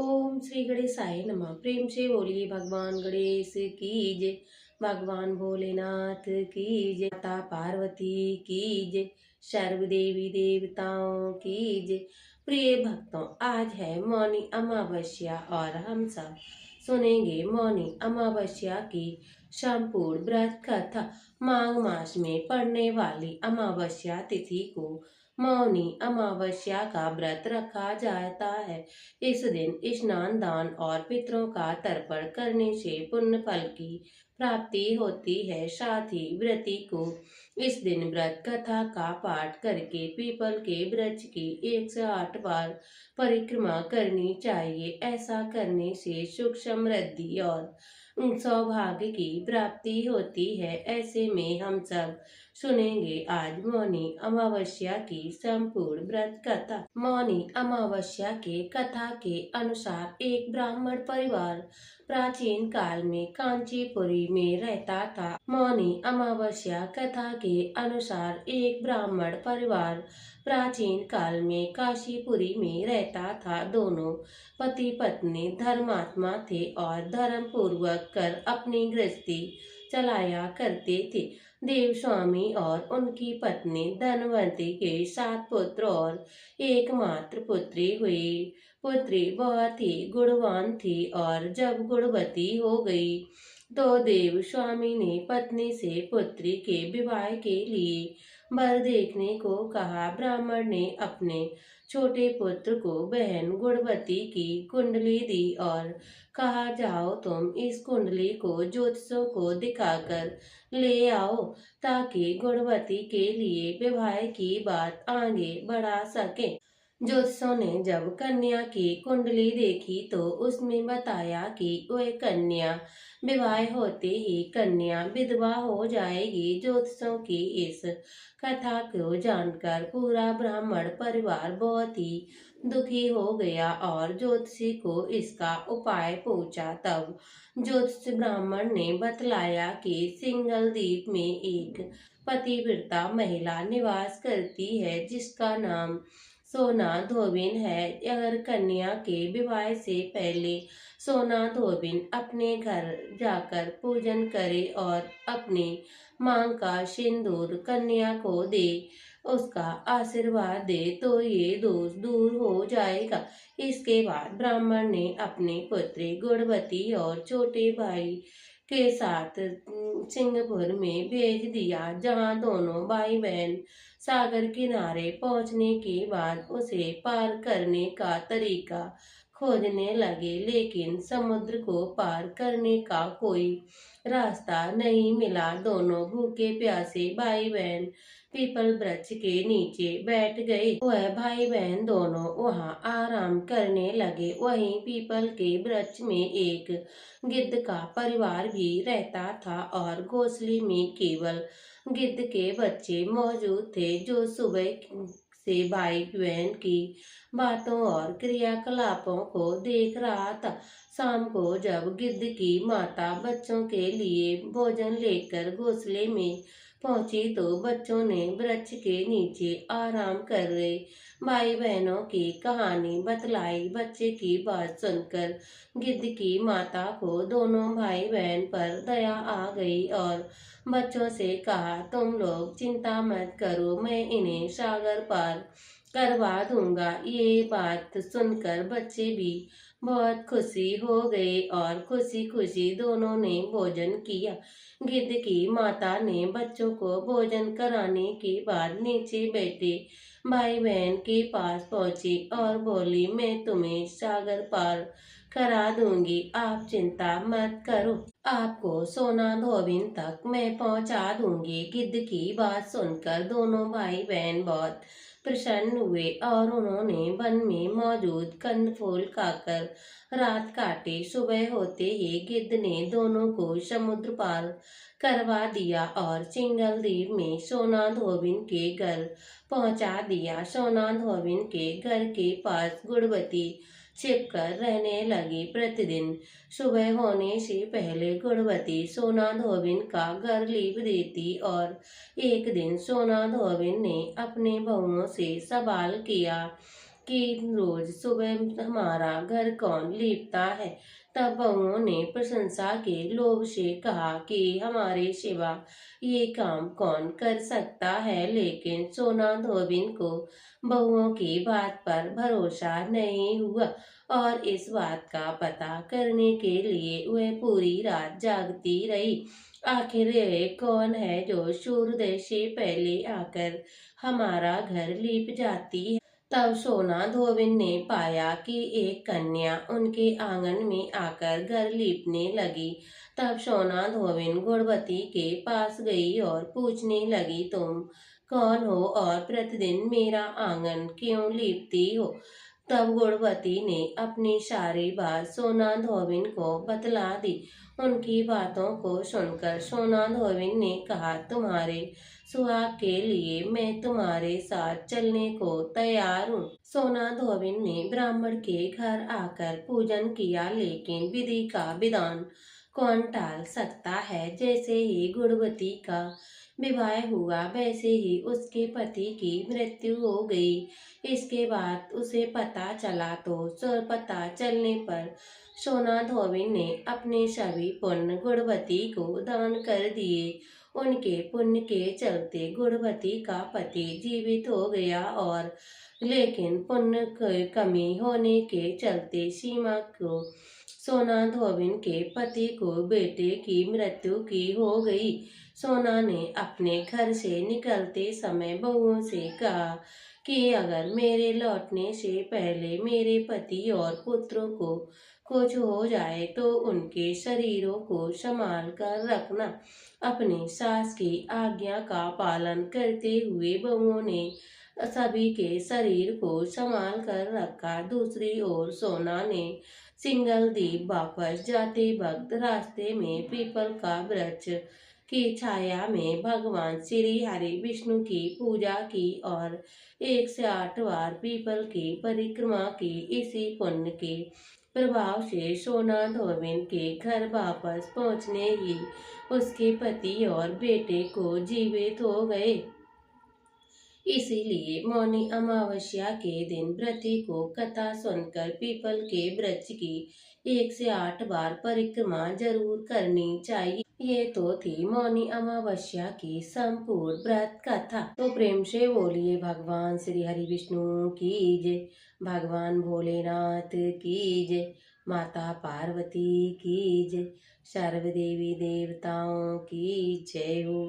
ओम श्री गणेशाय नमः। प्रेम से बोलिए भगवान गणेश की जय। भगवान भोलेनाथ की जय। माता पार्वती की जय। सर्व देवी देवताओं की जय। प्रिय भक्तों, आज है मौनी अमावस्या और हम सब सुनेंगे मौनी अमावस्या की संपूर्ण व्रत कथा। माघ मास में पड़ने वाली अमावस्या तिथि को मौनी अमावस्या का व्रत रखा जाता है। इस दिन स्नान, दान और पितरों का तर्पण करने से पुण्य फल की प्राप्ति होती है। साथ ही व्रती को इस दिन व्रत कथा का पाठ करके पीपल के वृक्ष की 108 बार परिक्रमा करनी चाहिए। ऐसा करने से सुख, समृद्धि और सौभाग्य की प्राप्ति होती है। ऐसे में हम सब सुनेंगे आज मौनी अमावस्या की संपूर्ण व्रत कथा। मौनी अमावस्या के कथा के अनुसार एक ब्राह्मण परिवार प्राचीन काल में कांचीपुरी में रहता था। मौनी अमावस्या कथा के अनुसार एक ब्राह्मण परिवार प्राचीन काल में काशीपुरी में रहता था। दोनों पति पत्नी धर्मात्मा थे और धर्म पूर्वक कर अपनी गृहस्थी चलाया करते थे। देवस्वामी और उनकी पत्नी धनवंती के 7 पुत्र और एकमात्र पुत्री हुई। पुत्री बहुत ही गुणवान थी और जब गुणवती हो गई तो देवस्वामी ने पत्नी से पुत्री के विवाह के लिए वर देखने को कहा। ब्राह्मण ने अपने छोटे पुत्र को बहन गुणवती की कुंडली दी और कहा, जाओ तुम इस कुंडली को ज्योतिषों को दिखाकर ले आओ ताकि गुणवती के लिए विवाह की बात आगे बढ़ा सके। ज्योतिषों ने जब कन्या की कुंडली देखी तो उसमें बताया कि वह कन्या विवाह होते ही कन्या विधवा हो जाएगी। ज्योतिषों की इस कथा को जानकर पूरा ब्राह्मण परिवार बहुत ही दुखी हो गया और ज्योतिषी को इसका उपाय पूछा। तब ज्योतिष ब्राह्मण ने बतलाया कि सिंगल द्वीप में एक पतिव्रता महिला निवास करती है जिसका नाम सोना धोबिन है। अगर कन्या के विवाह से पहले सोना धोबिन अपने घर जाकर पूजन करे और अपनी मांग का सिंदूर कन्या को दे, उसका आशीर्वाद दे तो ये दोष दूर हो जाएगा। इसके बाद ब्राह्मण ने अपनी पुत्री गुणवती और छोटे भाई के साथ सिंगापुर में भेज दिया, जहां दोनों भाई बहन सागर किनारे पहुंचने के बाद उसे पार करने का तरीका खोजने लगे, लेकिन समुद्र को पार करने का कोई रास्ता नहीं मिला। दोनों भूखे प्यासे भाई बहन पीपल वृक्ष के नीचे बैठ गए। वह भाई बहन दोनों वहां आराम करने लगे। वहीं पीपल के वृक्ष में एक गिद्ध का परिवार भी रहता था और घोंसले में केवल गिद्ध के बच्चे मौजूद थे, जो सुबह से भाई बहन की बातों और क्रियाकलापों को देख रहा था। शाम को जब गिद्ध की माता बच्चों के लिए भोजन लेकर घोंसले में पहुंची तो बच्चों ने वृक्ष के नीचे आराम कर रहे भाई बहनों की कहानी बतलाई। बच्चे की बात सुनकर गिद्ध की माता को दोनों भाई बहन पर दया आ गई और बच्चों से कहा, तुम लोग चिंता मत करो, मैं इन्हें सागर पार करवा दूंगा। ये बात सुनकर बच्चे भी बहुत खुशी हो गए और खुशी खुशी दोनों ने भोजन किया। गिद्ध की माता ने बच्चों को भोजन कराने के बाद नीचे बैठे भाई बहन के पास पहुंची और बोली, मैं तुम्हें सागर पार करा दूंगी, आप चिंता मत करो, आपको सोना धोबिन तक मैं पहुंचा दूंगी। गिद्ध की बात सुनकर दोनों भाई बहन बहुत प्रसन्न हुए और उन्होंने वन में मौजूद कंद फूल खाकर रात काटी। सुबह होते ही गिद्ध ने दोनों को समुद्र पार करवा दिया और सिंगल द्वीप में सोना धोबिन के घर पहुंचा दिया। सोना धोबिन के घर के पास गुणवती छिपकर रहने लगी। प्रतिदिन सुबह होने से पहले गुणवती सोना धोबिन का घर लीप देती और एक दिन सोना धोबिन ने अपने बहुओं से सवाल किया, कि रोज सुबह हमारा घर कौन लीपता है। तब बहुओं ने प्रशंसा के लोभ से कहा कि हमारे सिवा ये काम कौन कर सकता है, लेकिन सोना धोबिन को बहुओं की बात पर भरोसा नहीं हुआ और इस बात का पता करने के लिए वह पूरी रात जागती रही। आखिर यह कौन है जो सूर्योदय से पहले आकर हमारा घर लीप जाती है। तब सोना धोबिन ने पाया कि एक कन्या उनके आंगन में आकर घर लीपने लगी। तब सोना धोबिन गुड़वती के पास गई और पूछने लगी, तुम कौन हो और प्रतिदिन मेरा आंगन क्यों लीपती हो। तब गुड़वती ने अपनी सारी बात सोना धोबिन को बतला दी। उनकी बातों को सुनकर सोना धोबिन ने कहा, तुम्हारे सुहाग के लिए मैं तुम्हारे साथ चलने को तैयार हूँ। सोना धोबिन ने ब्राह्मण के घर आकर पूजन किया, लेकिन विधि का विधान कौन टाल सकता है। जैसे ही गुड़वती का विवाह हुआ वैसे ही उसके पति की मृत्यु हो गई। इसके बाद उसे पता चला तो पता चलने पर सोना धोबिन ने अपने सभी पुण्य गुड़वती को दान कर दिए। उनके पुण्य के चलते गुड़वती का पति जीवित हो गया और लेकिन पुण्य की कमी होने के चलते सीमा को सोना धोबिन के पति को बेटे की मृत्यु की हो गई। सोना ने अपने घर से निकलते समय बहुओं से कहा कि अगर मेरे लौटने से पहले मेरे पति और पुत्रों को कुछ हो जाए तो उनके शरीरों को संभाल कर रखना। अपनी सास की आज्ञा का पालन करते हुए बहुओं ने सभी के शरीर को संभाल कर रखा। दूसरी ओर सोना ने सिंगल द्वीप वापस जाते वक्त रास्ते में पीपल का वृक्ष की छाया में भगवान श्री हरि विष्णु की पूजा की और 108 बार पीपल की परिक्रमा की। इसी पुण्य के प्रभाव से सोना धोबिन के घर वापस पहुंचने ही उसके पति और बेटे को जीवित हो गए। इसीलिए मौनी अमावस्या के दिन व्रती को कथा सुनकर पीपल के वृक्ष की 108 बार परिक्रमा जरूर करनी चाहिए। ये तो थी मौनी अमावस्या की संपूर्ण व्रत कथा। तो प्रेम से बोलिए भगवान श्री हरि विष्णु की जय, भगवान भोलेनाथ की जय, माता पार्वती की जय, सर्व देवी देवताओं की जय हो।